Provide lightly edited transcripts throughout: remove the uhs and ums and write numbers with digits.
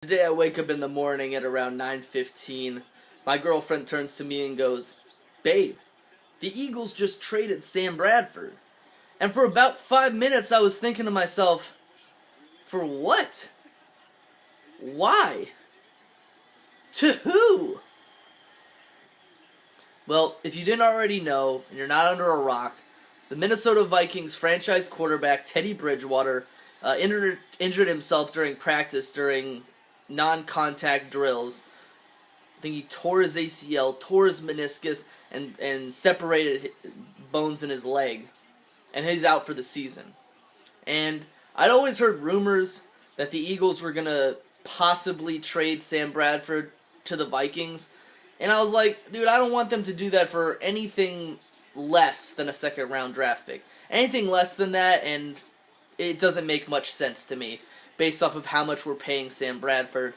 Today I wake up in the morning at around 9:15. My girlfriend turns to me and goes, "Babe, the Eagles just traded Sam Bradford." And for about 5 minutes I was thinking to myself, for what? Why? To who? Well, if you didn't already know, and you're not under a rock, the Minnesota Vikings franchise quarterback Teddy Bridgewater injured himself during practice during non-contact drills. I think he tore his ACL, tore his meniscus, and separated bones in his leg. And he's out for the season. And I'd always heard rumors that the Eagles were going to possibly trade Sam Bradford to the Vikings. And I was like, dude, I don't want them to do that for anything less than a second-round draft pick. Anything less than that, and it doesn't make much sense to me, based off of how much we're paying Sam Bradford.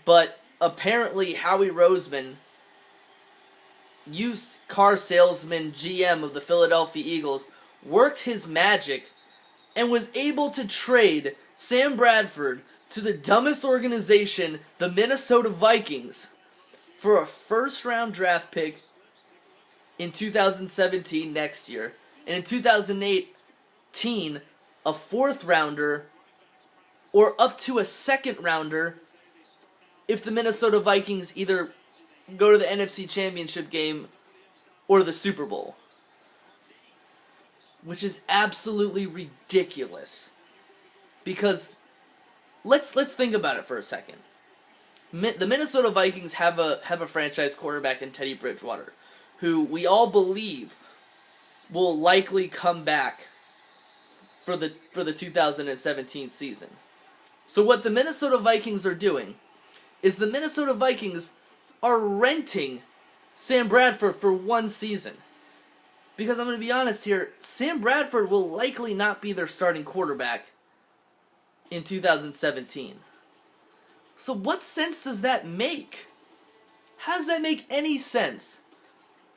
But apparently Howie Roseman, used car salesman GM of the Philadelphia Eagles, worked his magic and was able to trade Sam Bradford to the dumbest organization, the Minnesota Vikings, for a first-round draft pick in 2017 next year, and in 2018, a fourth-rounder, or up to a second-rounder if the Minnesota Vikings either go to the NFC Championship game or the Super Bowl. Which is absolutely ridiculous. Because let's think about it for a second. The Minnesota Vikings have a franchise quarterback in Teddy Bridgewater, who we all believe will likely come back for the 2017 season. So what the Minnesota Vikings are doing is the Minnesota Vikings are renting Sam Bradford for one season. Because I'm going to be honest here, Sam Bradford will likely not be their starting quarterback in 2017. So what sense does that make? How does that make any sense?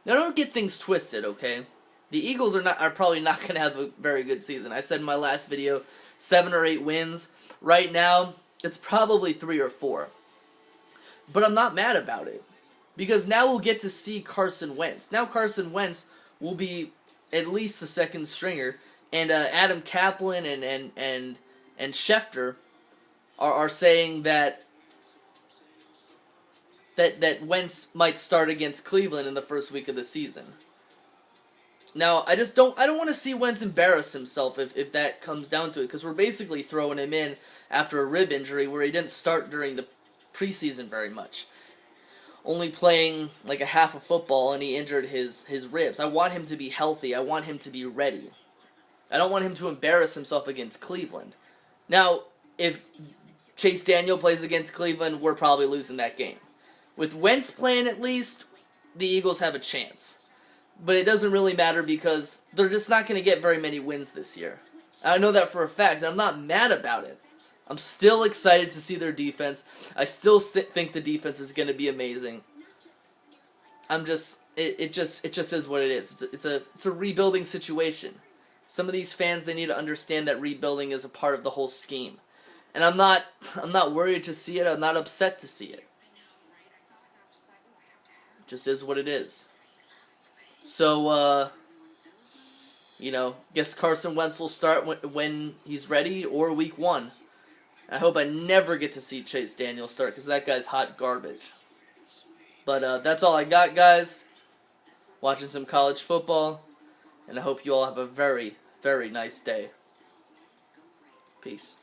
Now don't get things twisted, okay? The Eagles are probably not going to have a very good season. I said in my last video, 7 or 8 wins. Right now, it's probably 3 or 4. But I'm not mad about it. Because now we'll get to see Carson Wentz. Now Carson Wentz will be at least the second stringer. And Adam Kaplan and Schefter are saying that Wentz might start against Cleveland in the first week of the season. Now, I don't want to see Wentz embarrass himself if that comes down to it, because we're basically throwing him in after a rib injury where he didn't start during the preseason very much. Only playing like a half of football, and he injured his ribs. I want him to be healthy. I want him to be ready. I don't want him to embarrass himself against Cleveland. Now, if Chase Daniel plays against Cleveland, we're probably losing that game. With Wentz playing at least, the Eagles have a chance. But it doesn't really matter because they're just not going to get very many wins this year. I know that for a fact, and I'm not mad about it. I'm still excited to see their defense. I still think the defense is going to be amazing. It just is what it is. It's a rebuilding situation. Some of these fans, they need to understand that rebuilding is a part of the whole scheme. And I'm not worried to see it. I'm not upset to see it. It just is what it is. So, guess Carson Wentz will start when he's ready, or week 1. I hope I never get to see Chase Daniel start, because that guy's hot garbage. But that's all I got, guys. Watching some college football, and I hope you all have a very, very nice day. Peace.